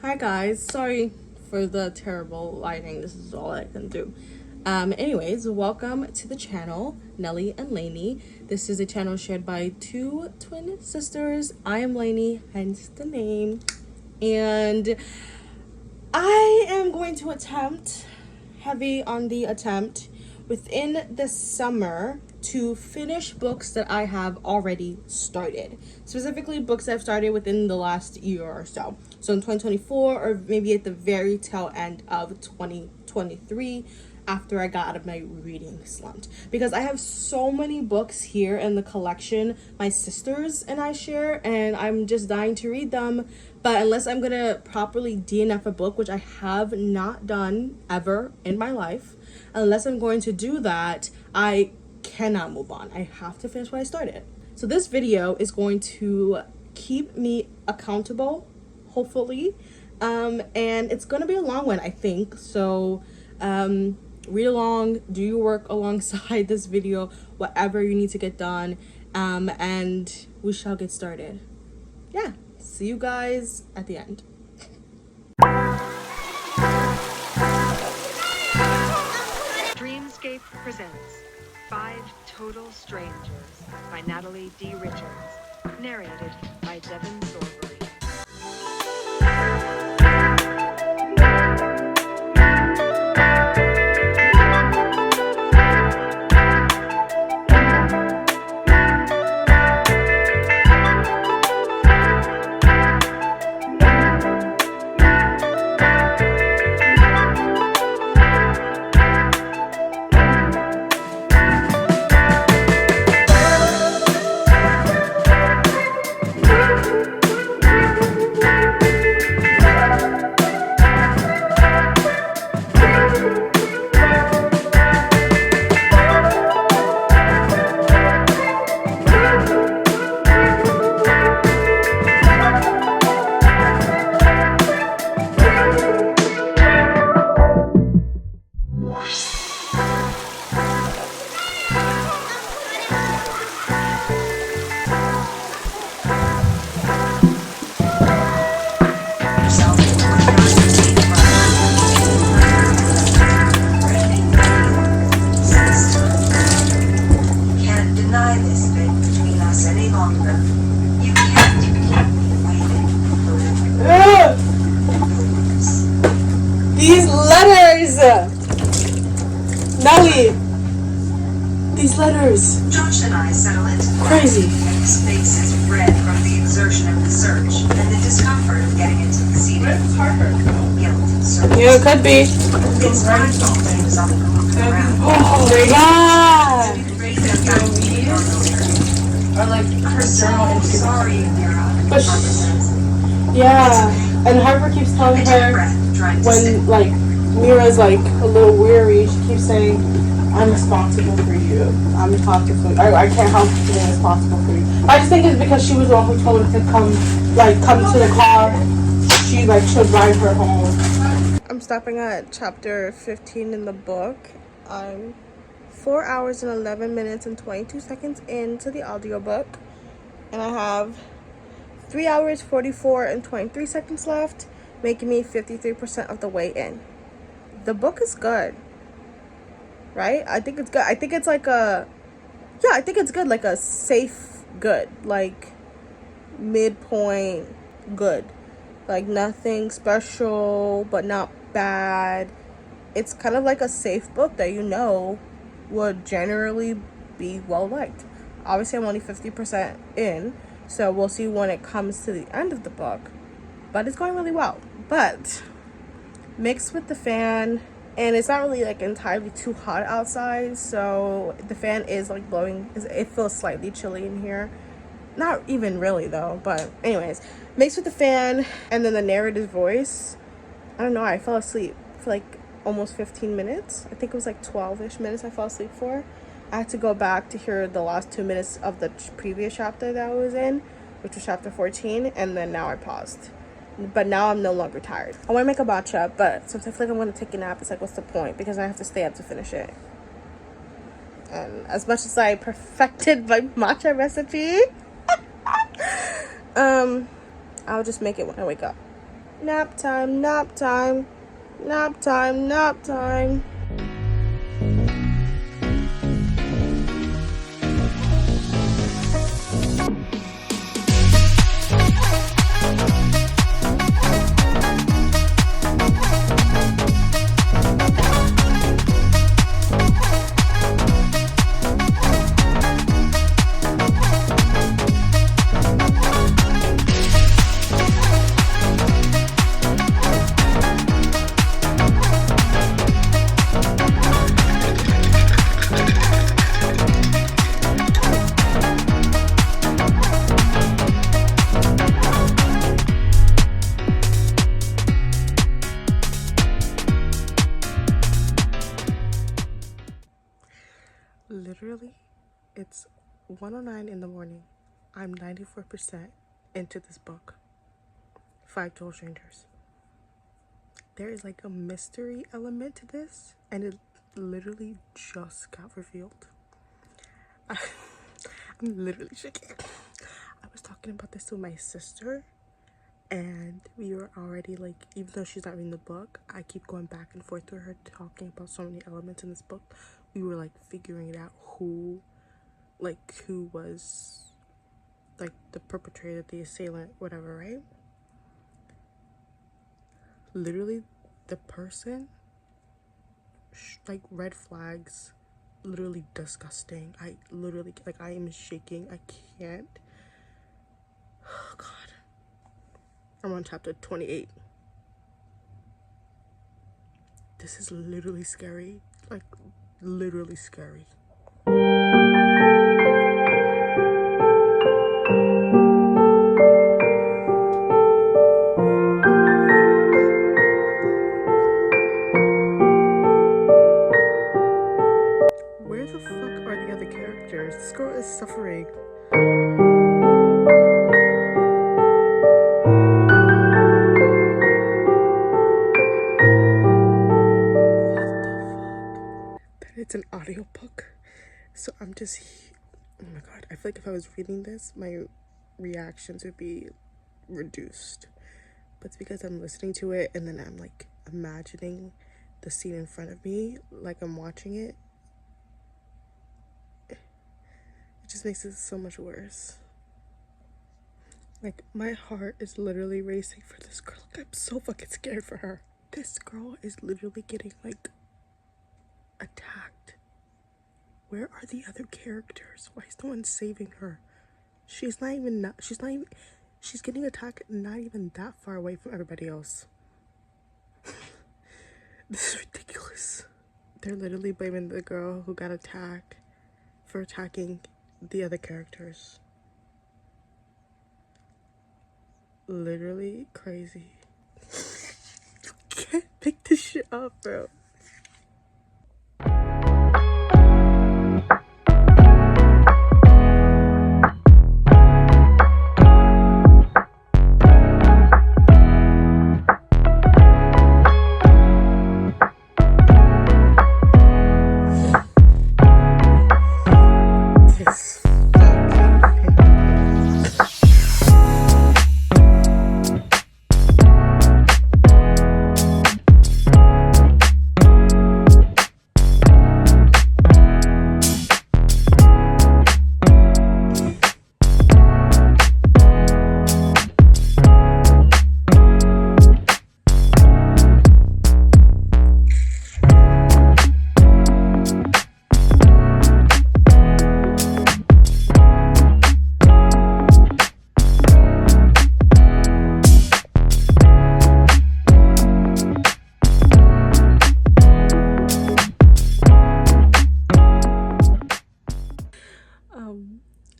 Hi guys, sorry for the terrible lighting. This is all I can do. Anyways, welcome to the channel, Nelly and Lainey. This is a channel shared by two twin sisters. I am Lainey, hence the name. And I am going to attempt, heavy on the attempt, within the summer to finish books that I have already started. Specifically, books I've started within the last year or so. So in 2024, or maybe at the very tail end of 2023, after I got out of my reading slump. Because I have so many books here in the collection my sisters and I share, and I'm just dying to read them. But unless I'm gonna properly DNF a book, which I have not done ever in my life, unless I'm going to do that, I cannot move on. I have to finish what I started. So this video is going to keep me accountable, hopefully. And it's gonna be a long one, I think. So read along, do your work alongside this video, whatever you need to get done, and we shall get started. Yeah, see you guys at the end. Dreamscape presents Five Total Strangers by Natalie D. Richards, narrated by Devin Thorbury. These letters! Nelly! These letters! Josh and I settle into Crazy. His face is red from the exertion of the search and the discomfort of getting into the seat. Yeah, it could be. It's time he was on the ground. Oh my god! Or like her journal entry. Sorry, Mira. But yeah, and Harper keeps telling her when like Mira's like a little weary, she keeps saying, "I'm responsible for you. I'm responsible. I can't help being responsible for you." I just think it's because she was the one who told her to come to the car. She should ride her home. I'm stopping at chapter 15 in the book. I'm 4 hours and 11 minutes and 22 seconds into the audiobook, and I have 3 hours 44 and 23 seconds left, making me 53% of the way in. The book is good, right? I think it's good. I think it's like a, yeah, I think it's good, like a safe good, like midpoint good, like nothing special but not bad. It's kind of like a safe book that you know would generally be well liked. Obviously I'm only 50% in, so we'll see when it comes to the end of the book, but it's going really well. But mixed with the fan, and it's not really like entirely too hot outside, so the fan is like blowing. It feels slightly chilly in here, not even really though, but anyways, mixed with the fan and then the narrator's voice, I don't know, I fell asleep for like almost 15 minutes. I think it was like 12-ish minutes I fell asleep for. I had to go back to hear the last 2 minutes of the previous chapter that I was in, which was chapter 14, and then now I paused. But now I'm no longer tired. I want to make a matcha, but since I feel like I'm going to take a nap, it's like, what's the point? Because I have to stay up to finish it. And as much as I perfected my matcha recipe, I'll just make it when I wake up. Nap time, nap time, nap time, nap time. Literally, it's 1:09 in the morning. I'm 94% into this book. 5 Total Strangers. There is like a mystery element to this, and it literally just got revealed. I'm literally shaking. I was talking about this with my sister, and we were already like, even though she's not reading the book, I keep going back and forth with her talking about so many elements in this book. We were like figuring it out who was like the perpetrator, the assailant, whatever, right? Literally, the person, like, red flags, literally disgusting. I literally, like, I am shaking. I can't. Oh, God. I'm on chapter 28. This is literally scary. Like, literally scary. Where the fuck are the other characters? This girl is suffering. It's an audiobook, so I'm just, oh my God, I feel like if I was reading this, my reactions would be reduced, but it's because I'm listening to it and then I'm like imagining the scene in front of me, like I'm watching it. It just makes it so much worse. Like, my heart is literally racing for this girl. Like, I'm so fucking scared for her. This girl is literally getting like attacked. Where are the other characters? Why is no one saving her? She's getting attacked not even that far away from everybody else. This is ridiculous. They're literally blaming the girl who got attacked for attacking the other characters. Literally crazy. Can't pick this shit up, bro.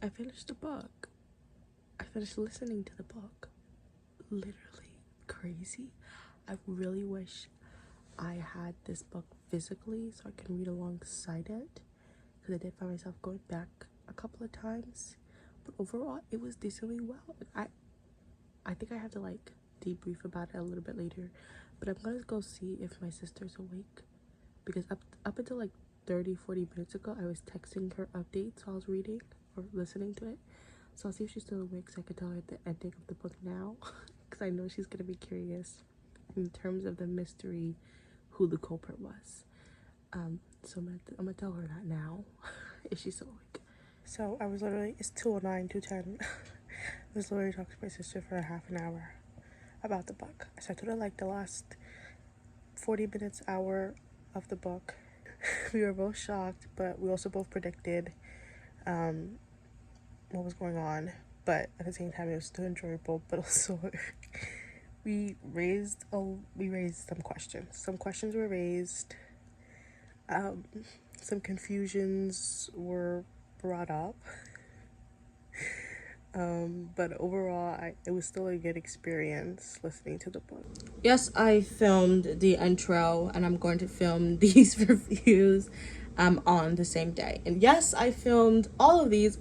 I finished the book. I finished listening to the book. Literally crazy. I really wish I had this book physically so I can read alongside it, because I did find myself going back a couple of times, but overall it was decently well. I think I have to like debrief about it a little bit later, but I'm gonna go see if my sister's awake, because up until like 30-40 minutes ago I was texting her updates while I was reading or listening to it. So I'll see if she's still awake so I can tell her the ending of the book now, because because I know she's gonna be curious in terms of the mystery, who the culprit was. So I'm gonna tell her that now. If she's so awake. So I was literally, it's 2:09, 2:10. I was literally talking to my sister for a half an hour about the book. So I told her like the last 40 minutes, hour of the book. We were both shocked, but we also both predicted what was going on. But at the same time, it was still enjoyable. But also, we raised some questions. Some questions were raised. Some confusions were brought up. But overall, it was still a good experience listening to the book. Yes, I filmed the intro, and I'm going to film these reviews on the same day. And yes, I filmed all of these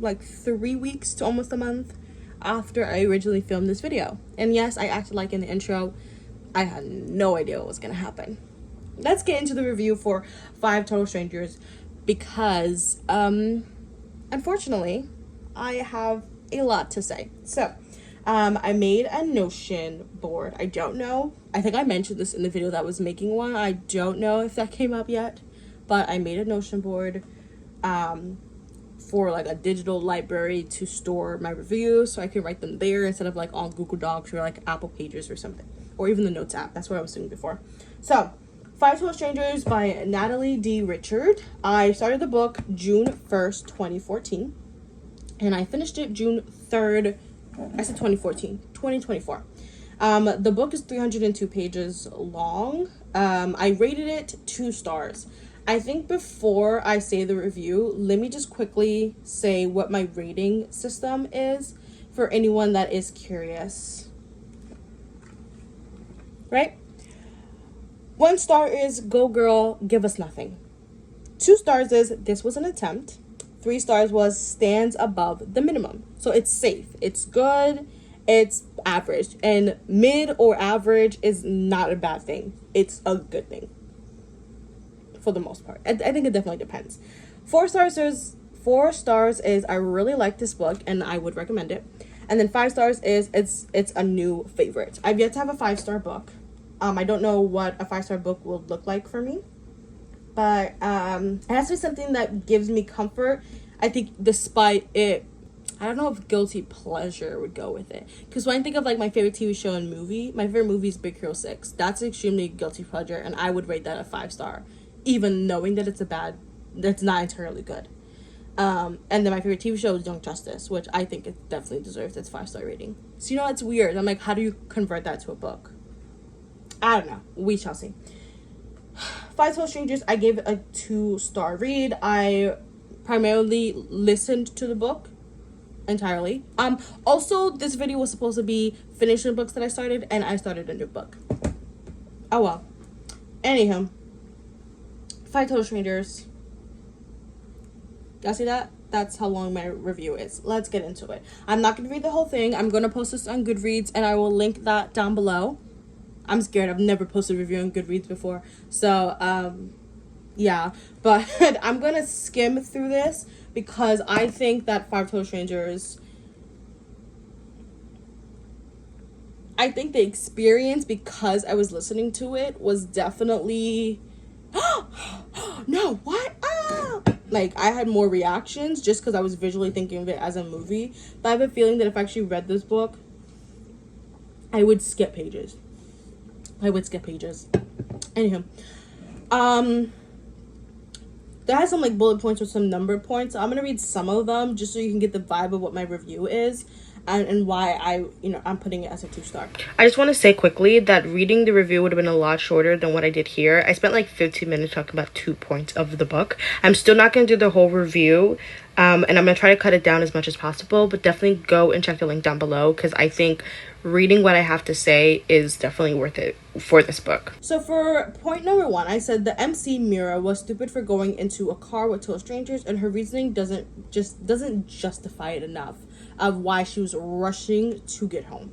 like 3 weeks to almost a month after I originally filmed this video. And yes, I acted like in the intro, I had no idea what was gonna happen. Let's get into the review for 5 Total Strangers, because unfortunately I have a lot to say. So I made a Notion board. I don't know, I think I mentioned this in the video that I was making one. I don't know if that came up yet, but I made a Notion board for like a digital library to store my reviews, so I can write them there instead of like on Google Docs or like Apple Pages or something, or even the Notes app. That's what I was doing before. So 5 Total Strangers by Natalie D. Richard. I started the book June 1st, 2014, and I finished it June 3rd, I said 2014, 2024. The book is 302 pages long. I rated it 2 stars. I think before I say the review, let me just quickly say what my rating system is for anyone that is curious. Right? 1 star is go girl, give us nothing. 2 stars is this was an attempt. 3 stars was stands above the minimum. So it's safe, it's good, it's average. And mid or average is not a bad thing. It's a good thing. For the most part. I think it definitely depends. 4 stars is I really like this book and I would recommend it. And then 5 stars is it's a new favorite. I've yet to have a 5-star book. I don't know what a 5-star book will look like for me, but it has to be something that gives me comfort. I think despite it, I don't know if guilty pleasure would go with it, because when I think of like my favorite TV show and movie, my favorite movie is Big Hero 6. That's extremely guilty pleasure, and I would rate that a 5-star, even knowing that that's not entirely good. And then my favorite TV show is Young Justice, which I think it definitely deserves its 5-star rating. So, you know, it's weird. I'm like, how do you convert that to a book? I don't know. We shall see. 5 Total Strangers, I gave it a 2-star read. I primarily listened to the book entirely. Also, this video was supposed to be finishing books that I started, and I started a new book. Oh well. Anywho, 5 Total Strangers. Y'all see that? That's how long my review is. Let's get into it. I'm not going to read the whole thing. I'm going to post this on Goodreads, and I will link that down below. I'm scared. I've never posted a review on Goodreads before. So, yeah. But I'm going to skim through this because I think that 5 Total Strangers... I think the experience, because I was listening to it, was definitely... No, what? Ah! Like, I had more reactions just because I was visually thinking of it as a movie. But I have a feeling that if I actually read this book, I would skip pages. Anywho. That has some, like, bullet points with some number points. So I'm going to read some of them just so you can get the vibe of what my review is. And why I'm putting it as a 2-star. I just want to say quickly that reading the review would have been a lot shorter than what I did here. I spent like 15 minutes talking about 2 points of the book. I'm still not going to do the whole review. And I'm going to try to cut it down as much as possible. But definitely go and check the link down below, because I think reading what I have to say is definitely worth it for this book. So for point number 1, I said the MC Mira was stupid for going into a car with total strangers, and her reasoning doesn't justify it enough of why she was rushing to get home.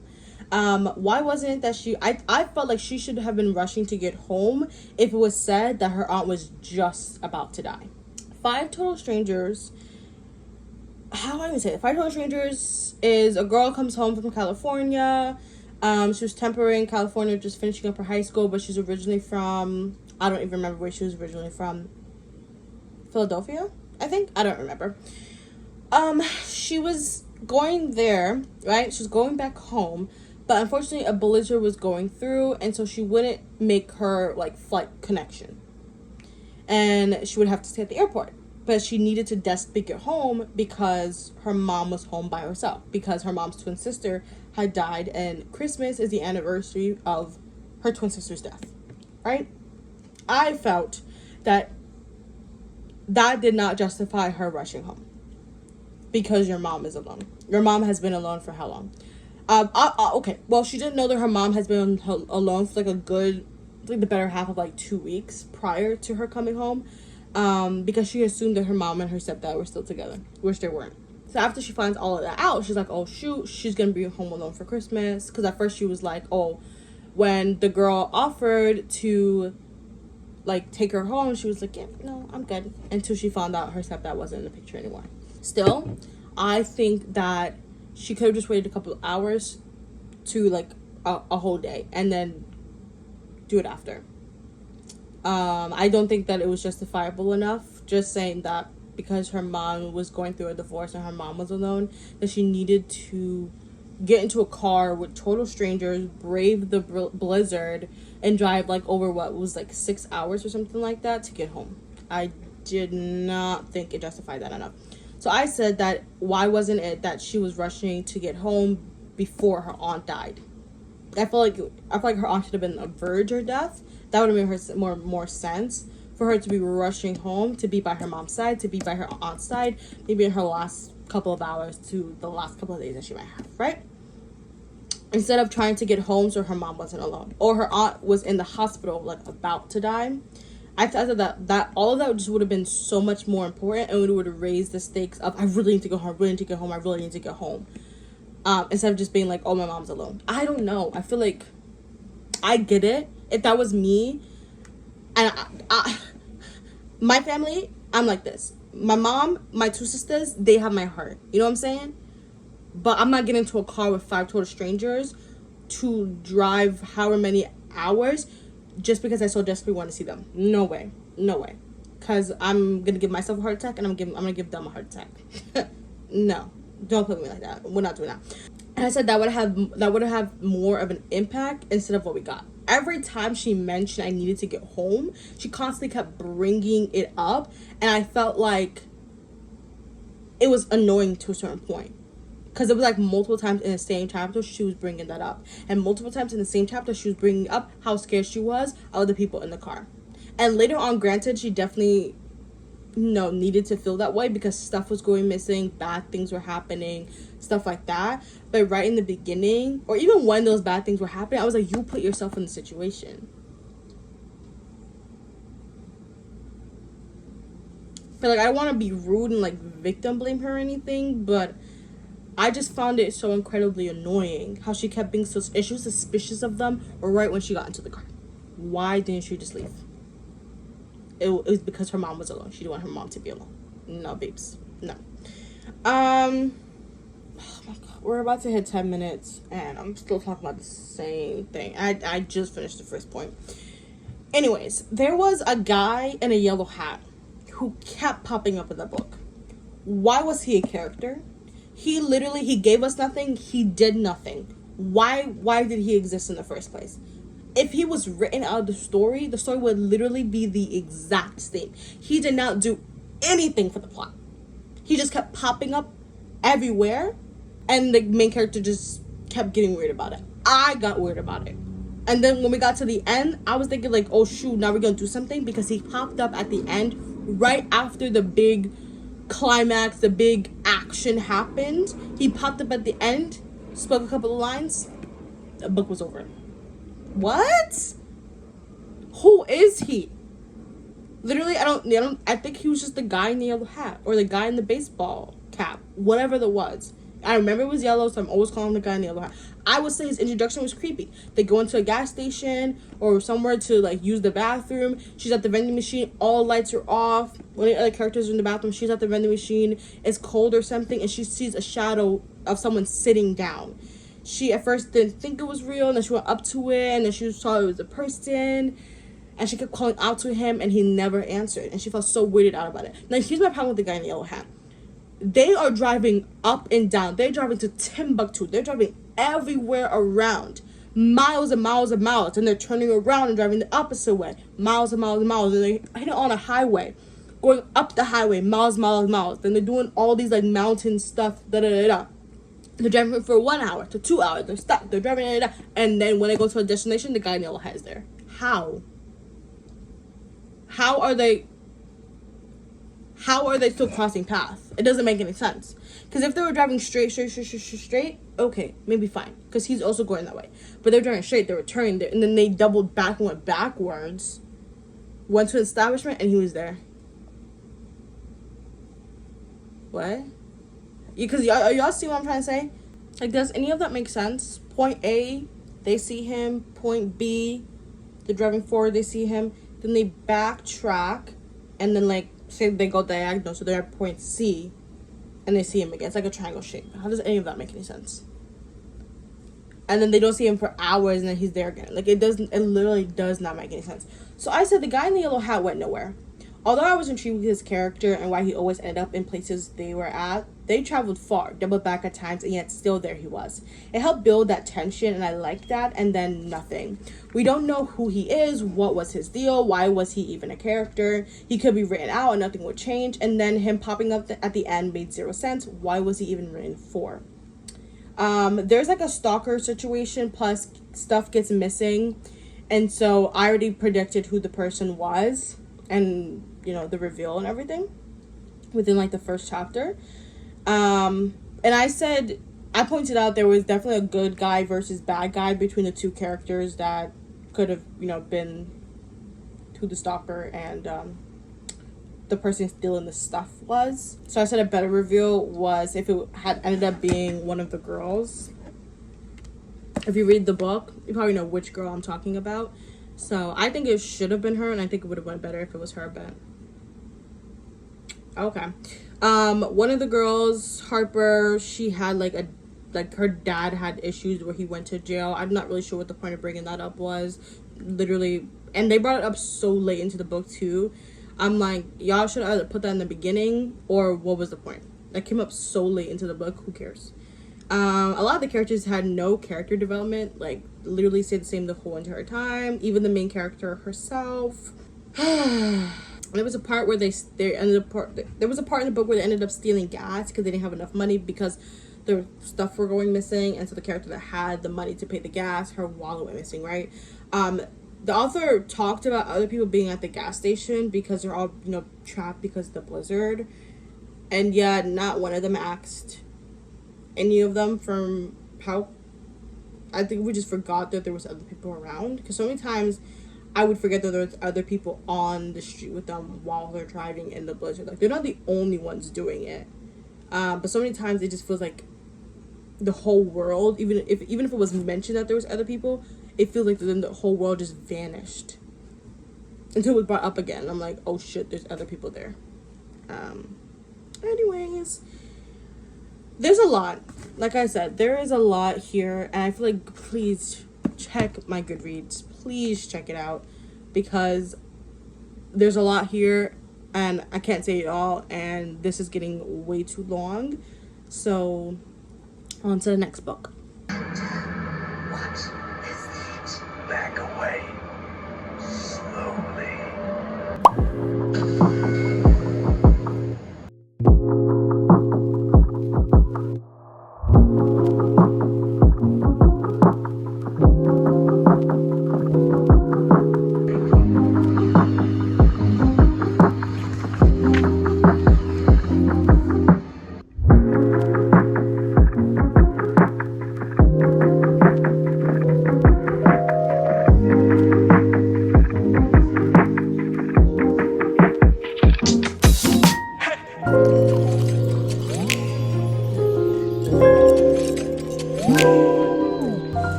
Why wasn't it that I felt like she should have been rushing to get home if it was said that her aunt was just about to die. 5 Total Strangers how do I even say it? Five Total Strangers is a girl comes home from California. She was temporary in California, just finishing up her high school, but she's originally from, I don't even remember where she was originally from. Philadelphia, I think? I don't remember. She was going there, right? She was going back home, but unfortunately a blizzard was going through, and so she wouldn't make her, like, flight connection. And she would have to stay at the airport. But she needed to desperately get home because her mom was home by herself. Because her mom's twin sister had died, and Christmas is the anniversary of her twin sister's death. Right? I felt that did not justify her rushing home. Because your mom is alone. Your mom has been alone for how long? Okay. Well, she didn't know that her mom has been alone for like the better half of like 2 weeks prior to her coming home. Because she assumed that her mom and her stepdad were still together, which they weren't. So after she finds all of that out, she's like, oh shoot, she's gonna be home alone for Christmas. Because at first she was like, oh, when the girl offered to like take her home, she was like, yeah, no, I'm good. Until she found out her stepdad wasn't in the picture anymore. Still, I think that she could have just waited a couple of hours to like a whole day and then do it after. I don't think that it was justifiable enough, just saying that because her mom was going through a divorce and her mom was alone, that she needed to get into a car with total strangers, brave the blizzard, and drive like over what was like 6 hours or something like that to get home. I did not think it justified that enough. So I said that why wasn't it that she was rushing to get home before her aunt died? I feel like her aunt should have been a verge of death. That would have made her more sense for her to be rushing home, to be by her mom's side, to be by her aunt's side, maybe in her last couple of hours to the last couple of days that she might have, right? Instead of trying to get home so her mom wasn't alone. Or her aunt was in the hospital, like, about to die. I thought that all of that just would have been so much more important, and it would have raised the stakes of, I really need to go home, I really need to get home, I really need to get home. Instead of just being like, oh, my mom's alone. I don't know. I feel like I get it. If that was me, and my family, I'm like this. My mom, my two sisters, they have my heart. You know what I'm saying? But I'm not getting into a car with 5 total strangers to drive however many hours just because I so desperately want to see them. No way. No way. Because I'm going to give myself a heart attack and I'm going to give them a heart attack. No. Don't play with me like that. We're not doing that. And I said that would have more of an impact instead of what we got. Every time she mentioned I needed to get home, she constantly kept bringing it up, and I felt like it was annoying to a certain point. Because it was like multiple times in the same chapter she was bringing that up. And multiple times in the same chapter she was bringing up how scared she was of the people in the car. And later on, granted, she definitely needed to feel that way because stuff was going missing, bad things were happening, stuff like that. But right in the beginning, or even when those bad things were happening, I was like, you put yourself in the situation. But like, I don't want to be rude and like victim blame her or anything, but I just found it so incredibly annoying how she kept being so, she was suspicious of them right when she got into the car. Why didn't she just leave? It was because her mom was alone. She didn't want her mom to be alone. No, babes. No. Oh my God. We're about to hit 10 minutes and I'm still talking about the same thing. I just finished the first point. Anyways, there was a guy in a yellow hat who kept popping up in the book. Why was he a character? He gave us nothing. He did nothing. Why did he exist in the first place? If he was written out of the story would literally be the exact same. He did not do anything for the plot. He just kept popping up everywhere, and the main character just kept getting weird about it. I got weird about it. And then when we got to the end, I was thinking like, oh shoot, now we're gonna do something, because he popped up at the end right after the big climax, the big action happened. He popped up at the end, spoke a couple of lines, the book was over. What? Who is he? Literally, I think he was just the guy in the yellow hat, or the guy in the baseball cap, whatever that was. I remember it was yellow, so I'm always calling the guy in the yellow hat. I would say his introduction was creepy. They go into a gas station or somewhere to like use the bathroom. She's at the vending machine. All lights are off. One of the other characters are in the bathroom. She's at the vending machine. It's cold or something, and she sees a shadow of someone sitting down. She at first didn't think it was real, and then she went up to it, and then she saw it was a person. And she kept calling out to him, and he never answered. And she felt so weirded out about it. Now, here's my problem with the guy in the yellow hat. They are driving up and down. They're driving to Timbuktu. They're driving everywhere around. Miles and miles and miles. And they're turning around and driving the opposite way. Miles and miles and miles. And they're hitting on a highway. Going up the highway. Miles, miles, miles. Then they're doing all these, like, mountain stuff. Da-da-da-da. They're driving for 1 hour to 2 hours. They're stuck. They're driving. Da-da-da. And then when they go to a destination, the guy in the yellow hat is there. How? How are they still crossing paths? It doesn't make any sense. Because if they were driving straight, okay, maybe fine. Because he's also going that way. But they're driving straight, they were turning, and then they doubled back and went backwards. Went to an establishment, and he was there. What? Because y'all see what I'm trying to say? Like, does any of that make sense? Point A, they see him. Point B, they're driving forward, they see him. Then they backtrack, and then, like, say they go diagonal, so they're at point C, and they see him again. It's like a triangle shape. How does any of that make any sense? And then they don't see him for hours, and then he's there again. Like, it literally does not make any sense. So I said the guy in the yellow hat went nowhere. Although I was intrigued with his character and why he always ended up in places they were at, they traveled far, doubled back at times, and yet still there he was. It helped build that tension, and I liked that, and then nothing. We don't know who he is, what was his deal, why was he even a character. He could be written out and nothing would change, and then him popping up at the end made zero sense. Why was he even written for? There's like a stalker situation, plus stuff gets missing, and so I already predicted who the person was, and you know, the reveal and everything within like the first chapter. And I pointed out there was definitely a good guy versus bad guy between the two characters that could have, you know, been who the stalker and the person stealing the stuff was. So I said a better reveal was if it had ended up being one of the girls. If you read the book, you probably know which girl I'm talking about. So I think it should have been her, and I think it would have went better if it was her, but okay. One of the girls, Harper, she had like her dad had issues where he went to jail. I'm not really sure what the point of bringing that up was. Literally, and they brought it up so late into the book too. I'm like, y'all should either put that in the beginning, or what was the point? That came up so late into the book. Who cares? A lot of the characters had no character development, like literally stayed the same the whole entire time. Even the main character herself. There was a part where there was a part in the book where they ended up stealing gas because they didn't have enough money because their stuff were going missing, and so the character that had the money to pay the gas, her wallet went missing, right? The author talked about other people being at the gas station because they're all, you know, trapped because of the blizzard, and yet not one of them asked any of them from how. I think we just forgot that there was other people around, because so many times I would forget that there was other people on the street with them while they're driving in the blizzard. Like, they're not the only ones doing it, but so many times it just feels like the whole world, even if it was mentioned that there was other people, it feels like then the whole world just vanished until it was brought up again. I'm like, oh shit, there's other people there. Anyways, there's a lot. Like I said, there is a lot here, and I feel like, please check my Goodreads. Please check it out, because there's a lot here, and I can't say it all, and this is getting way too long. So, on to the next book. What is it? Back away. Slowly.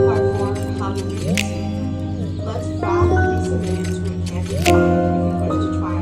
Part 4, how to read it. Let's back be submitted to a campus if you wish to try.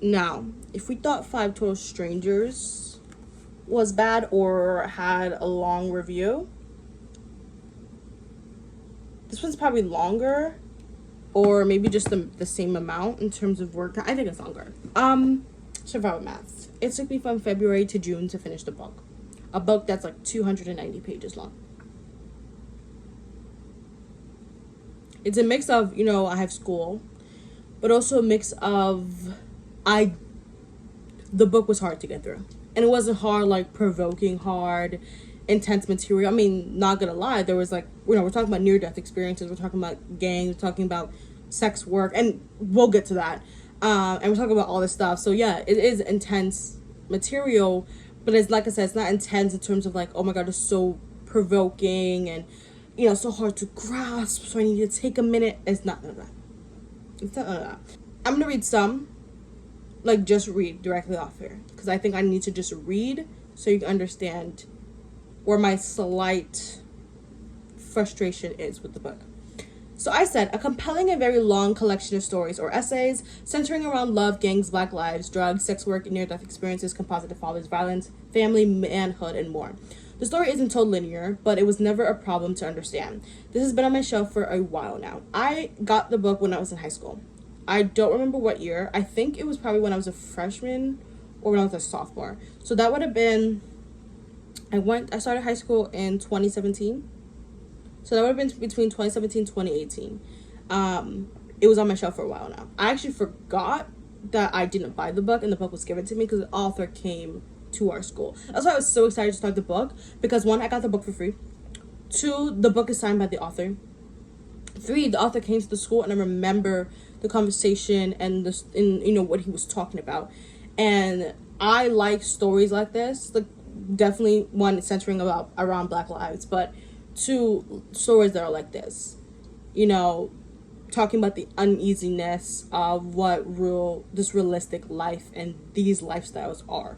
Now, if we thought Five Total Strangers was bad or had a long review, this one's probably longer, or maybe just the same amount in terms of work. I think it's longer. Survival Maths. It took me from February to June to finish the book. A book that's like 290 pages long. It's a mix of, I have school, but also a mix of the book was hard to get through. And it wasn't hard, like provoking, hard, intense material. I mean, not gonna lie, there was like, we're talking about near-death experiences, we're talking about gangs, we're talking about sex work, and we'll get to that. And we're talking about all this stuff. So yeah, it is intense material, but it's like I said, it's not intense in terms of like, oh my god, it's so provoking and so hard to grasp, so I need to take a minute. It's not none of that. It's not none of that. I'm gonna read some, like just read directly off here, because I think I need to just read so you can understand where my slight frustration is with the book. So I said, a compelling and very long collection of stories or essays centering around love, gangs, black lives, drugs, sex work, near-death experiences, composite of fathers, violence, family, manhood, and more. The story isn't told linear, but it was never a problem to understand. This has been on my shelf for a while now. I got the book when I was in high school. I don't remember what year. I think it was probably when I was a freshman or when I was a sophomore. So that would have been, I started high school in 2017. So that would have been between 2017 and 2018. It was on my shelf for a while now. I actually forgot that I didn't buy the book and the book was given to me because the author came to our school. That's why I was so excited to start the book, because 1, I got the book for free. 2, the book is signed by the author. 3, the author came to the school and I remember the conversation and what he was talking about. And I like stories like this, like definitely one centering around Black lives, but 2, stories that are like this, talking about the uneasiness of what this realistic life and these lifestyles are.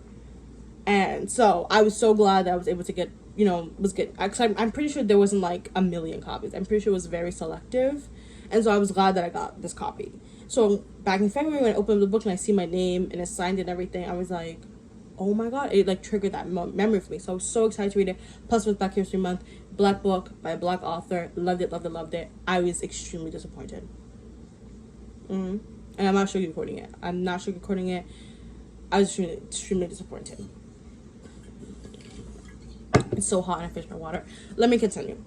And so I was so glad that I was able to get, I'm pretty sure there wasn't like a million copies. I'm pretty sure it was very selective. And so I was glad that I got this copy. So back in February, when I opened the book and I see my name and it's signed and everything, I was like, oh my god, it like triggered that memory for me. So I was so excited to read it. Plus it was Black History Month, Black book by a Black author. Loved it. I was extremely disappointed. And I'm not sugarcoating it. I was extremely disappointed. It's so hot and I finished my water. Let me continue.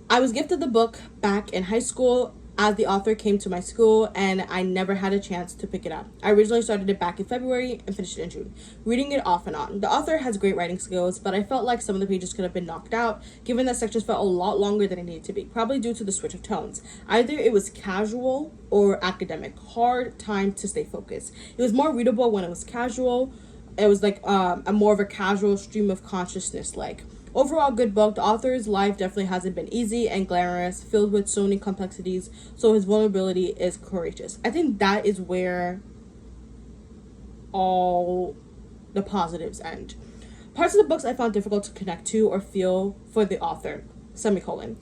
I was gifted the book back in high school as the author came to my school and I never had a chance to pick it up. I originally started it back in February and finished it in June, reading it off and on. The author has great writing skills, but I felt like some of the pages could have been knocked out, given that sections felt a lot longer than it needed to be, probably due to the switch of tones. Either it was casual or academic, hard time to stay focused. It was more readable when it was casual. It was like a more of a casual stream of consciousness like. Overall, good book. The author's life definitely hasn't been easy and glamorous, filled with so many complexities, so his vulnerability is courageous. I think that is where all the positives end. Parts of the books I found difficult to connect to or feel for the author, semicolon.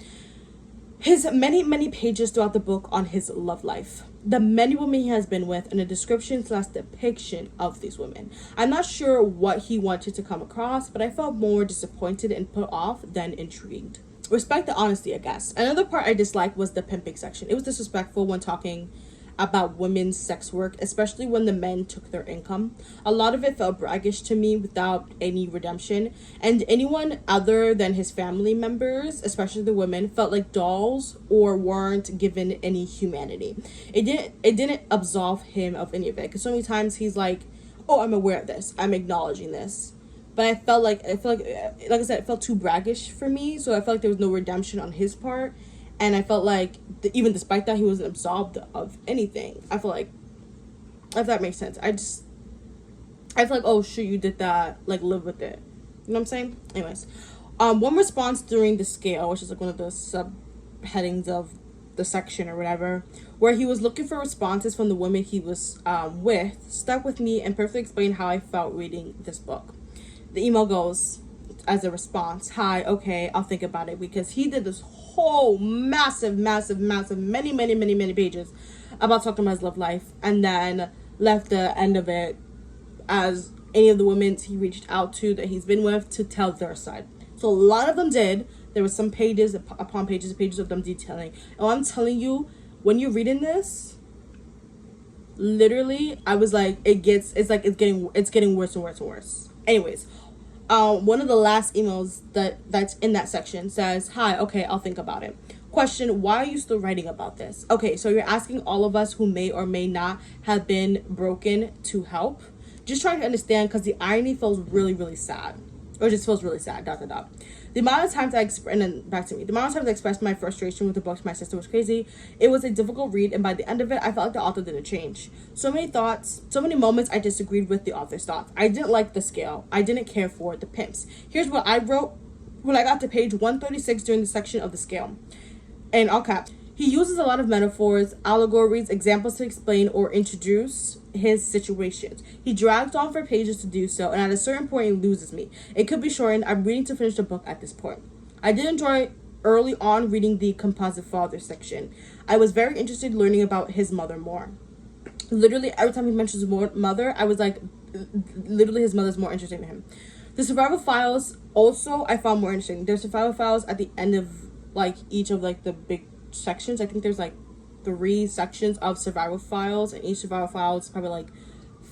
His many pages throughout the book on his love life, the many women he has been with, and a description/depiction of these women. I'm not sure what he wanted to come across, but I felt more disappointed and put off than intrigued. Respect the honesty, I guess. Another part I disliked was the pimping section. It was disrespectful when talking about women's sex work, especially when the men took their income. A lot of it felt braggish to me without any redemption, and anyone other than his family members, especially the women, felt like dolls or weren't given any humanity. It didn't absolve him of any of it, because so many times he's like, oh, I'm aware of this, I'm acknowledging this. But I felt like I said, it felt too braggish for me, so I felt like there was no redemption on his part. And I felt like, even despite that, he wasn't absolved of anything. I feel like, if that makes sense. I feel like, oh, shoot, you did that. Like, live with it. You know what I'm saying? Anyways. One response during the scale, which is like one of the subheadings of the section or whatever, where he was looking for responses from the women he was with, stuck with me and perfectly explained how I felt reading this book. The email goes as a response, hi, okay, I'll think about it, because he did this whole massive many pages about talking about his love life, and then left the end of it as any of the women he reached out to that he's been with to tell their side. So a lot of them did. There was some pages upon pages and pages of them detailing. And I'm telling you, when you're reading this, literally, I was like, it's getting worse and worse and worse. Anyways, one of the last emails that's in that section says, hi, okay, I'll think about it. Question, why are you still writing about this? Okay, so you're asking all of us who may or may not have been broken to help. Just trying to understand, because the irony feels really sad. Or just feels really sad, ... The amount of times the amount of times I expressed my frustration with the book to my sister was crazy. It was a difficult read, and by the end of it, I felt like the author didn't change. So many thoughts, so many moments I disagreed with the author's thoughts. I didn't like the scale. I didn't care for the pimps. Here's what I wrote when I got to page 136 during the section of the scale. In all caps, he uses a lot of metaphors, allegories, examples to explain or introduce his situations. He drags on for pages to do so, and at a certain point, it loses me. It could be shortened. I'm reading to finish the book at this point. I did enjoy early on reading the composite father section. I was very interested in learning about his mother more. Literally, every time he mentions mother, I was like, literally, his mother's more interesting to him. The survival files also I found more interesting. There's survival files at the end of like each of like the big sections. I think there's like 3 sections of survival files, and each survival file is probably like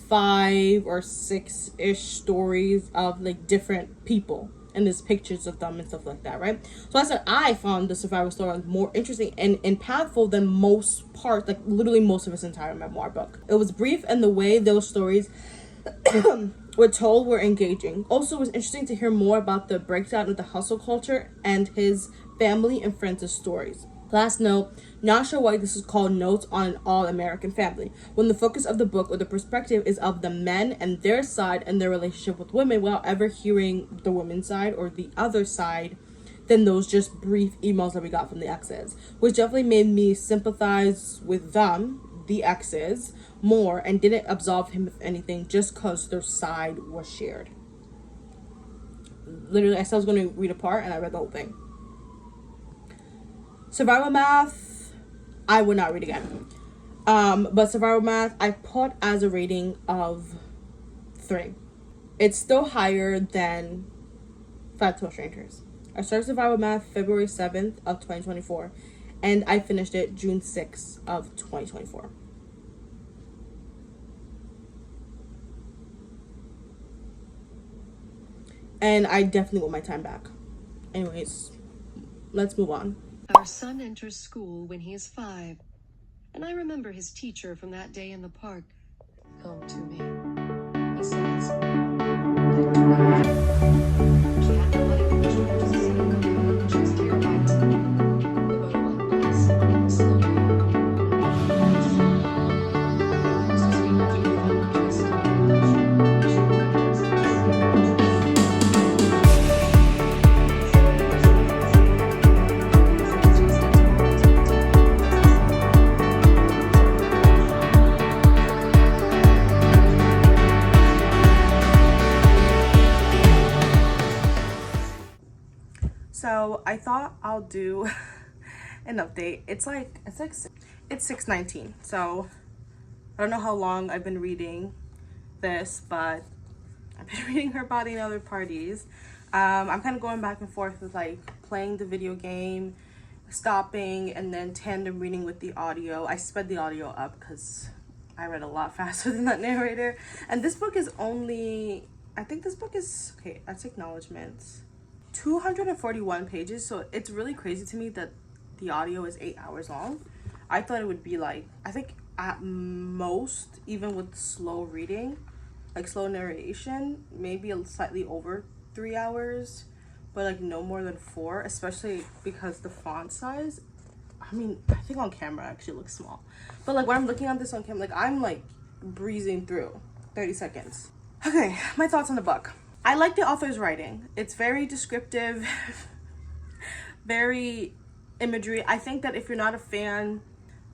5 or 6-ish stories of like different people, and there's pictures of them and stuff like that, right? So I said I found the survival story more interesting and impactful than most parts, like literally most of his entire memoir book. It was brief, and the way those stories were told were engaging. Also, it was interesting to hear more about the breakdown of the hustle culture and his family and friends' stories. Last note, not sure why this is called Notes on an All-American Family, when the focus of the book or the perspective is of the men and their side and their relationship with women, without ever hearing the women's side or the other side than those just brief emails that we got from the exes, which definitely made me sympathize with them, the exes, more, and didn't absolve him of anything just because their side was shared. Literally, I said I was going to read a part, and I read the whole thing. Survival Math, I would not read again. But Survival Math, I put as a rating of 3. It's still higher than 5 Total Strangers. I started Survival Math February 7th of 2024, and I finished it June 6th of 2024. And I definitely want my time back. Anyways, let's move on. Our son enters school when he is 5. And I remember his teacher from that day in the park come to me. He says, "That twig, can't let it go, just care about it. The motor lies slowly. So I thought I'll do an update. It's 6:19. So I don't know how long I've been reading this, but I've been reading Her Body and Other Parties. I'm kind of going back and forth with like playing the video game, stopping, and then tandem reading with the audio. I sped the audio up because I read a lot faster than that narrator. And this book is only, I think this book is, okay, that's acknowledgements. 241 pages, so it's really crazy to me that the audio is 8 hours long. I thought it would be like, I think at most, even with slow reading, like slow narration, maybe slightly over 3 hours, but like no more than 4, especially because the font size, I mean, I think on camera actually looks small, but like when I'm looking at this on camera, like I'm like breezing through 30 seconds. Okay, my thoughts on the book. I like the author's writing. It's very descriptive, very imagery. I think that if you're not a fan,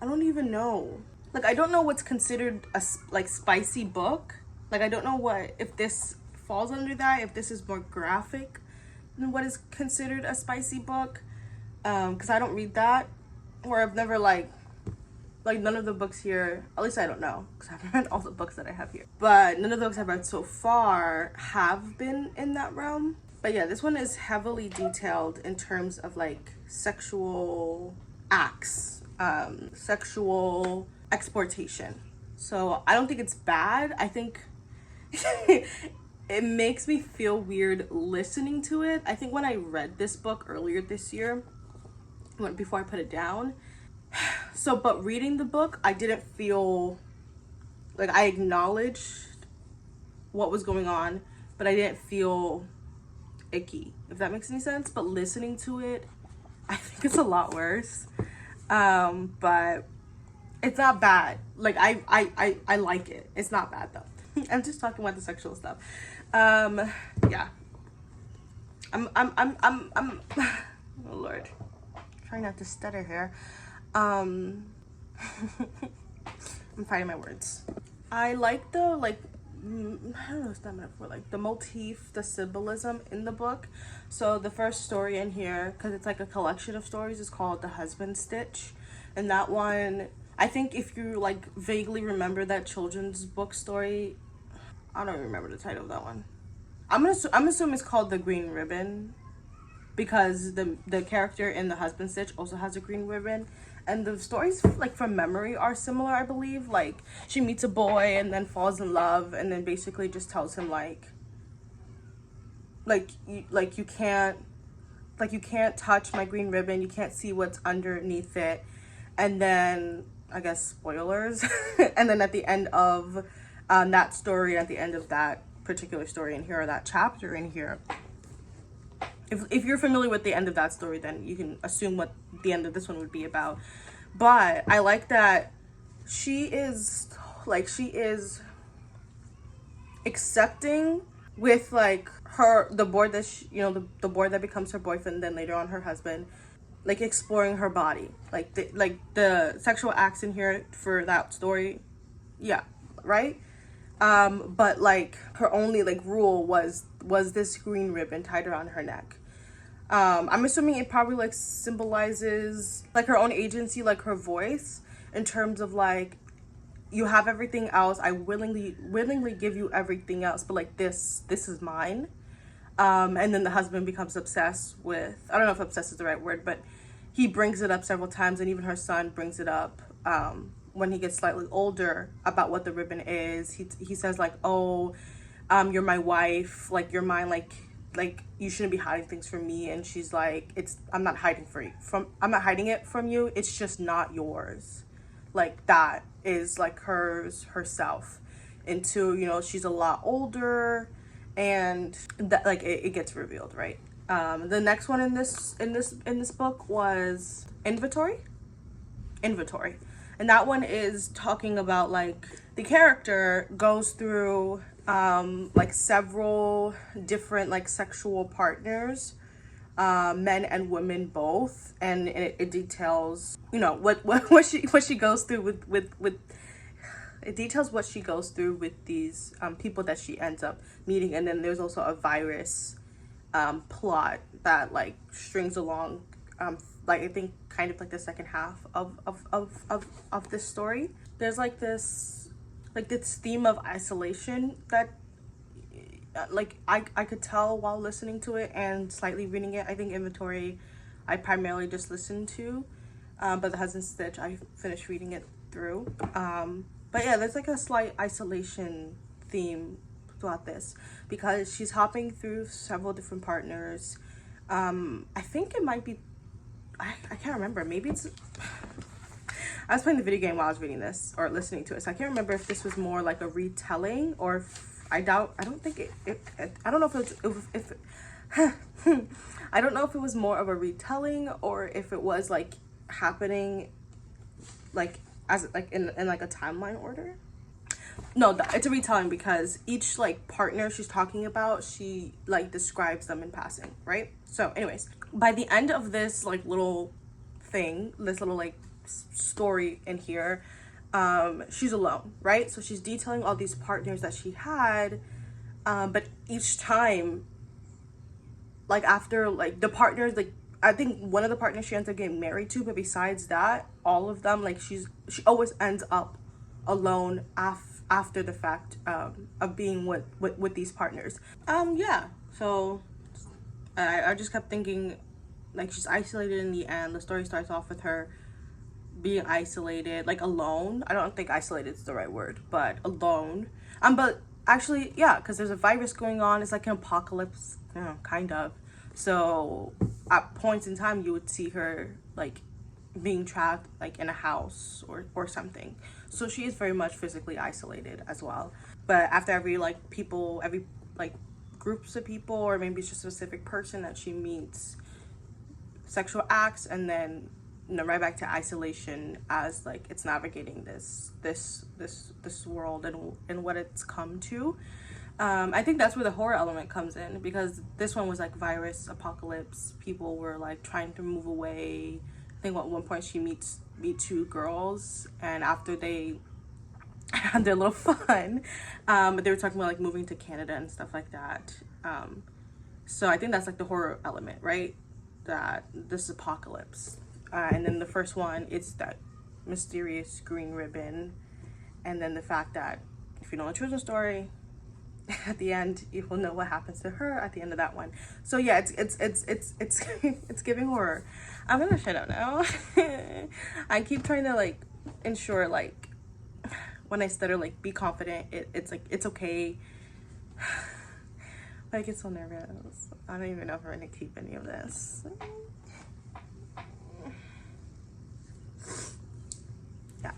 I don't even know. Like, I don't know what's considered a like spicy book. Like, I don't know what, if this falls under that, if this is more graphic than what is considered a spicy book. Because I don't read that, or I've never like none of the books here, at least I don't know, because I haven't read all the books that I have here, but none of the books I've read so far have been in that realm. But yeah, this one is heavily detailed in terms of like sexual acts, sexual exploitation. So I don't think it's bad. I think it makes me feel weird listening to it. I think when I read this book earlier this year, before I put it down, so, but reading the book, I didn't feel like, I acknowledged what was going on, but I didn't feel icky, if that makes any sense. But listening to it, I think it's a lot worse. But it's not bad. Like, I like it. It's not bad though. I'm just talking about the sexual stuff. Yeah. I'm oh Lord. Trying not to stutter here. I'm finding my words. I like the, like, I don't know what's that metaphor, like the motif, the symbolism in the book. So the first story in here, because it's like a collection of stories, is called The Husband Stitch. And that one, I think if you like vaguely remember that children's book story, I don't remember the title of that one. I'm assuming it's called The Green Ribbon, because the character in The Husband Stitch also has a green ribbon. And the stories, like, from memory are similar, I believe. Like, she meets a boy and then falls in love, and then basically just tells him, you can't touch my green ribbon. You can't see what's underneath it. And then, I guess, spoilers. And then at the end of that story, at the end of that particular story in here, or that chapter in here, if you're familiar with the end of that story, then you can assume what the end of this one would be about. But I like that she is accepting with like the boy that she, the boy that becomes her boyfriend, then later on her husband, like exploring her body, like the sexual acts in here for that story, yeah, right. But like her only like rule was this green ribbon tied around her neck. I'm assuming it probably like symbolizes like her own agency, like her voice, in terms of like, you have everything else, I willingly give you everything else, but like this is mine. And then the husband becomes obsessed with, I don't know if obsessed is the right word, but he brings it up several times, and even her son brings it up when he gets slightly older, about what the ribbon is. He says like, oh, you're my wife, like you're mine, like you shouldn't be hiding things from me. And she's like, I'm not hiding it from you, it's just not yours. like that is like herself, into, you know, she's a lot older, and that like it gets revealed, right? The next one in this book was Inventory, and that one is talking about like the character goes through like several different like sexual partners, men and women both, and it details, you know, what she goes through with it details what she goes through with these people that she ends up meeting. And then there's also a virus plot that like strings along like I think kind of like the second half of this story. There's like this theme of isolation that like I could tell while listening to it and slightly reading it. I think Inventory I primarily just listened to, but The Hudson Stitch I finished reading it through. But yeah, there's like a slight isolation theme throughout this because she's hopping through several different partners. I think it might be, I can't remember, maybe it's, I was playing the video game while I was reading this or listening to it, so I can't remember if this was more like a retelling or if, I don't think I don't know if I don't know if it was more of a retelling or if it was like happening like as like in like a timeline order. No, it's a retelling because each like partner she's talking about, she like describes them in passing, right? So anyways, by the end of this like little thing, this little like story in here, she's alone, right? So she's detailing all these partners that she had, but each time, like after like the partners, like I think one of the partners she ends up getting married to, but besides that, all of them, like she always ends up alone after the fact of being with these partners. Yeah, so I just kept thinking like she's isolated in the end. The story starts off with her being isolated, like alone. I don't think isolated is the right word, but alone. But actually, yeah, because there's a virus going on. It's like an apocalypse, you know, kind of. So at points in time, you would see her like being trapped like in a house or something. So she is very much physically isolated as well. But after every like groups of people, or maybe it's just a specific person that she meets, sexual acts, and then, you know, right back to isolation as like it's navigating this world and what it's come to. I think that's where the horror element comes in, because this one was like virus apocalypse. People were like trying to move away. I think at one point she meets two girls, and after they had their little fun, they were talking about like moving to Canada and stuff like that. So I think that's like the horror element, right? That this apocalypse. And then the first one, it's that mysterious green ribbon, and then the fact that if you know a children's story, at the end you will know what happens to her at the end of that one. So yeah, it's giving horror. I'm gonna shut up now. I keep trying to like ensure like when I stutter, like be confident. It's like it's okay. But I get so nervous. I don't even know if I'm gonna keep any of this. Yeah.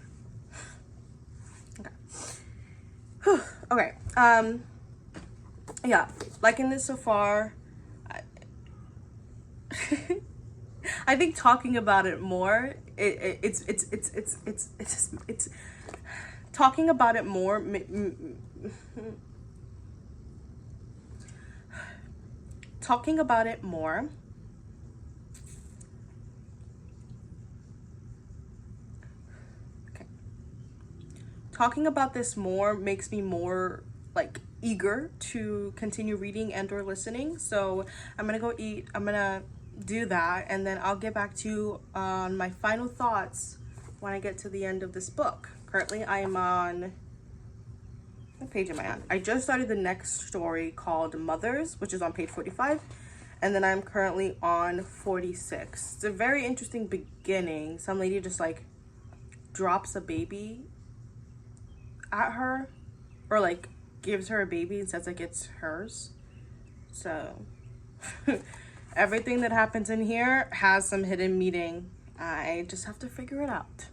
Okay. Whew. Okay. Yeah, liking this so far. I think talking about it more, it's talking about it more. Talking about it more. Okay. Talking about this more makes me more like eager to continue reading and or listening. So I'm gonna go eat, I'm gonna do that, and then I'll get back to you on my final thoughts when I get to the end of this book. Currently I am on, what page am I on? I just started the next story called Mothers, which is on page 45, and then I'm currently on 46. It's a very interesting beginning. Some lady just like drops a baby at her, or like gives her a baby and says like it's hers. So everything that happens in here has some hidden meaning. I just have to figure it out.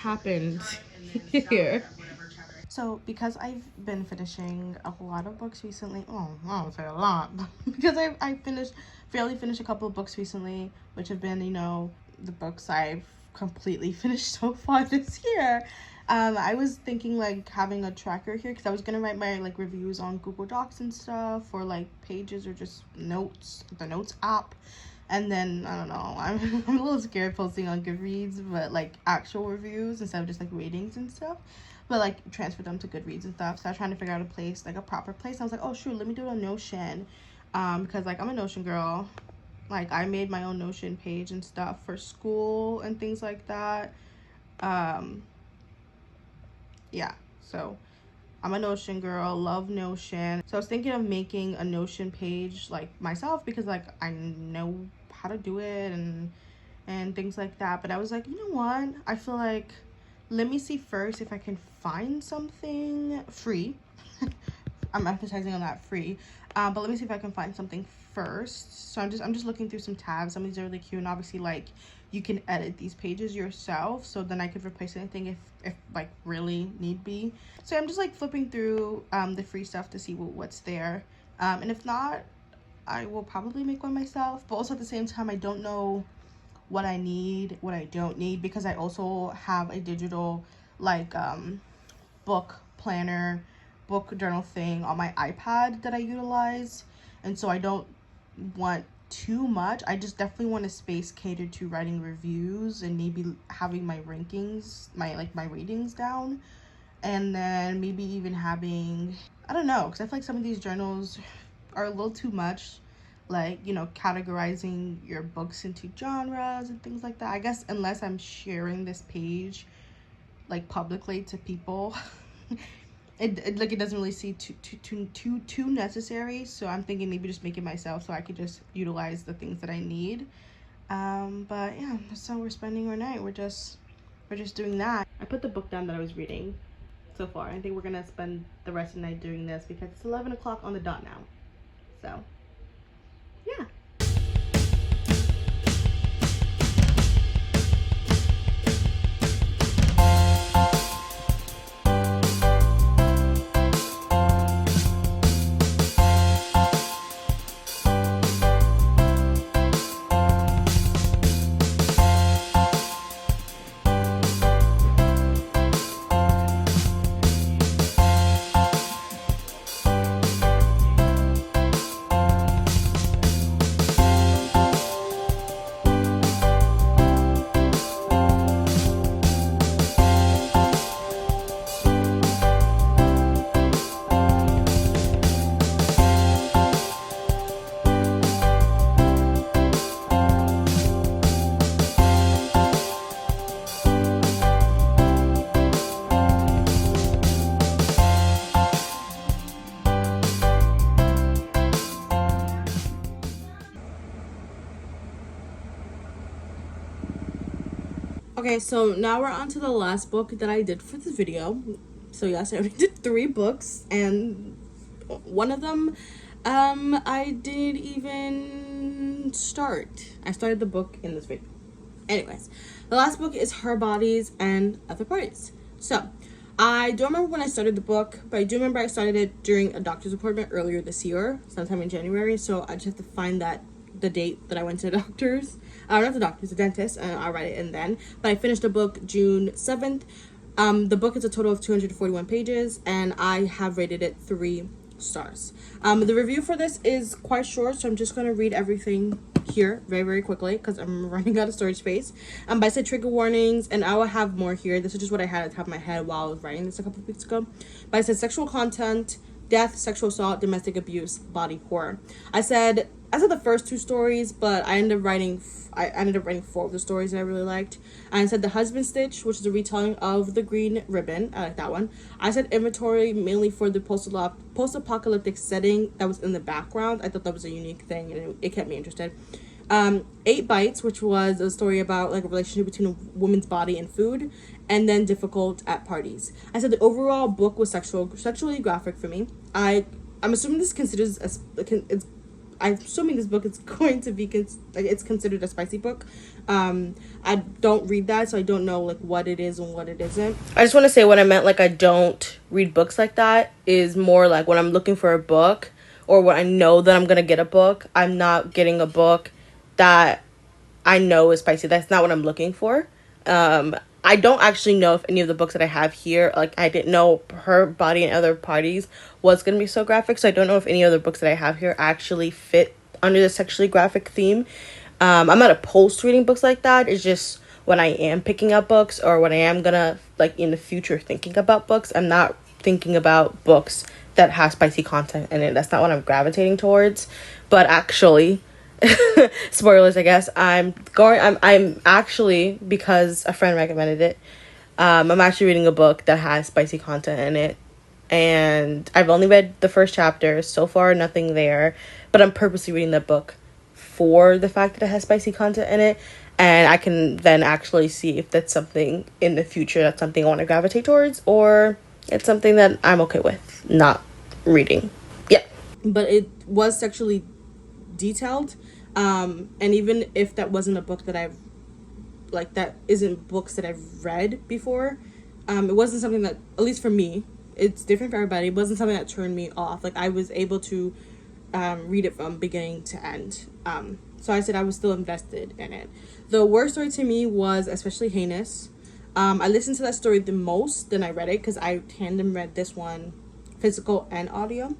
happened here. So because I've been finishing a lot of books recently, oh, I don't say a lot, but because I fairly finished a couple of books recently, which have been, you know, the books I've completely finished so far this year. I was thinking like having a tracker here because I was gonna write my like reviews on Google Docs and stuff, or like Pages, or just notes, the Notes app. And then I don't know, I'm a little scared posting on Goodreads, but like actual reviews instead of just like ratings and stuff, but like transfer them to Goodreads and stuff. So I was trying to figure out a place, like a proper place. I was like, oh shoot, let me do it on Notion, because like I'm a Notion girl. Like I made my own Notion page and stuff for school and things like that. Yeah, so I'm a Notion girl, love Notion. So I was thinking of making a Notion page like myself, because like I know how to do it and things like that. But I was like, you know what? I feel like, let me see first if I can find something free. I'm emphasizing on that, free. But let me see if I can find something first. So I'm just looking through some tabs. Some of these are really cute, and obviously like you can edit these pages yourself, so then I could replace anything if like really need be. So I'm just like flipping through the free stuff to see what's there, and if not, I will probably make one myself. But also at the same time, I don't know what I need, what I don't need, because I also have a digital like book planner, book journal thing on my iPad that I utilize, and so I don't want too much. I just definitely want a space catered to writing reviews and maybe having my rankings, my ratings down, and then maybe even having, I don't know, because I feel like some of these journals are a little too much, like, you know, categorizing your books into genres and things like that. I guess unless I'm sharing this page like publicly to people, it doesn't really seem too necessary. So I'm thinking maybe just make it myself so I could just utilize the things that I need. But yeah, that's how we're spending our night. We're just doing that. I put the book down that I was reading so far. I think we're gonna spend the rest of the night doing this because it's 11 o'clock on the dot now. So yeah. Okay, so now we're on to the last book that I did for this video. So yes, I already did 3 books, and one of them I didn't even start. I started the book in this video. Anyways, the last book is Her Bodies and Other Parties. So I don't remember when I started the book, but I do remember I started it during a doctor's appointment earlier this year, sometime in January. So I just have to find the date that I went to the doctor's. Not the doctor's, the dentist, and I'll write it in then. But I finished the book June 7th. The book is a total of 241 pages, and I have rated it 3 stars. The review for this is quite short, so I'm just going to read everything here very quickly because I'm running out of storage space. But I said trigger warnings, and I will have more here. This is just what I had at the top of my head while I was writing this a couple of weeks ago. But I said sexual content, death, sexual assault, domestic abuse, body horror. I said the first 2 stories, but I ended up writing 4 of the stories that I really liked. And I said The Husband Stitch, which is a retelling of The Green Ribbon. I like that one. I said Inventory, mainly for the post-apocalyptic setting that was in the background. I thought that was a unique thing, and it kept me interested. 8 Bites, which was a story about like a relationship between a woman's body and food, and then Difficult at Parties. I said the overall book was sexually graphic for me. I'm assuming this considers I'm assuming this book is going to be it's considered a spicy book. I don't read that, so I don't know like what it is and what it isn't. I just want to say what I meant, like I don't read books like that, is more like when I'm looking for a book or when I know that I'm gonna get a book, I'm not getting a book that I know is spicy. That's not what I'm looking for. I don't actually know if any of the books that I have here, like I didn't know Her Body and Other Parties was going to be so graphic, so I don't know if any other books that I have here actually fit under the sexually graphic theme. I'm not opposed to reading books like that. It's just when I am picking up books or when I am gonna, like in the future, thinking about books, I'm not thinking about books that have spicy content in it. That's not what I'm gravitating towards. But actually, spoilers, I guess, I'm actually, because a friend recommended it, I'm actually reading a book that has spicy content in it, and I've only read the first chapter so far, nothing there, but I'm purposely reading that book for the fact that it has spicy content in it, and I can then actually see if that's something in the future, that's something I want to gravitate towards, or it's something that I'm okay with not reading. Yeah, but it was sexually detailed. And even if that wasn't a book that I've, like, that isn't books that I've read before, it wasn't something that, at least for me, it's different for everybody, it wasn't something that turned me off. Like, I was able to read it from beginning to end. So I said I was still invested in it. The worst story to me was especially heinous. I listened to that story the most, then I read it, because I tandem read this one, physical and audio.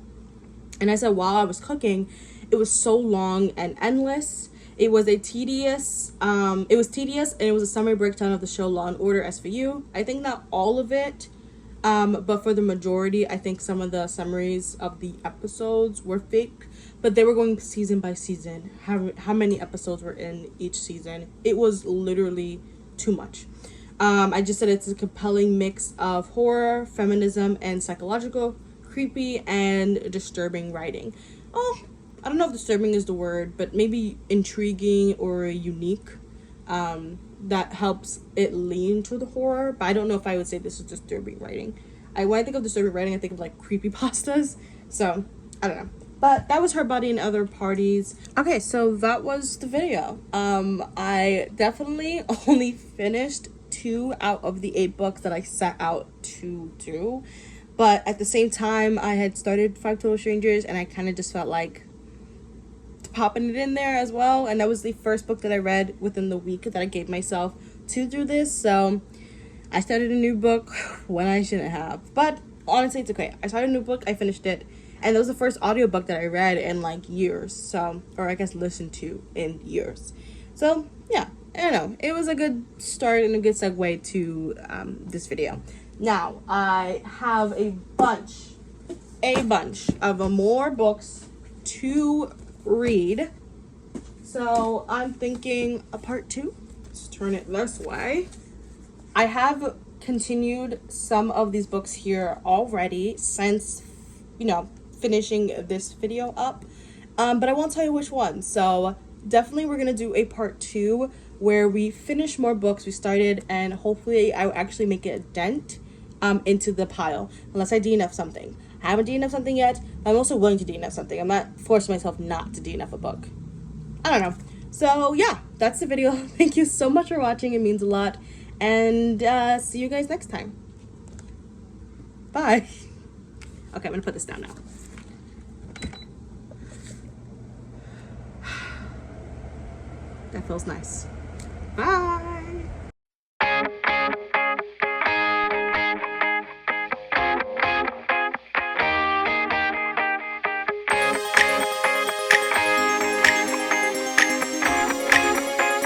And I said while I was cooking, it was so long and endless. It was tedious, and it was a summary breakdown of the show Law and Order SVU. I think not all of it, but for the majority, I think some of the summaries of the episodes were fake, but they were going season by season, how many episodes were in each season. It was literally too much. I just said it's a compelling mix of horror, feminism, and psychological, creepy, and disturbing writing. Oh, I don't know if disturbing is the word, but maybe intriguing or unique. That helps it lean to the horror, but I don't know if I would say this is disturbing writing. When I think of disturbing writing, I think of like creepypastas. So I don't know. But that was Her Body and Other Parties. Okay, so that was the video. I definitely only finished 2 out of the 8 books that I set out to do. But at the same time, I had started 5 Total Strangers, and I kind of just felt like popping it in there as well. And that was the first book that I read within the week that I gave myself to do this. So I started a new book when I shouldn't have. But honestly, it's okay. I started a new book, I finished it. And that was the first audiobook that I read in like years. So, or I guess listened to in years. So, yeah. I don't know. It was a good start and a good segue to this video. Now, I have a bunch of more books to read. So, I'm thinking a part 2. Let's turn it this way. I have continued some of these books here already since, finishing this video up. But I won't tell you which one. So, definitely we're going to do a part 2 where we finish more books we started, and hopefully I will actually make a dent into the pile, unless I DNF something. I haven't DNF something yet, but I'm also willing to DNF something. I'm not forcing myself not to DNF a book. I don't know. So yeah, that's the video. Thank you so much for watching. It means a lot. And see you guys next time. Bye. Okay, I'm gonna put this down now. That feels nice. Bye.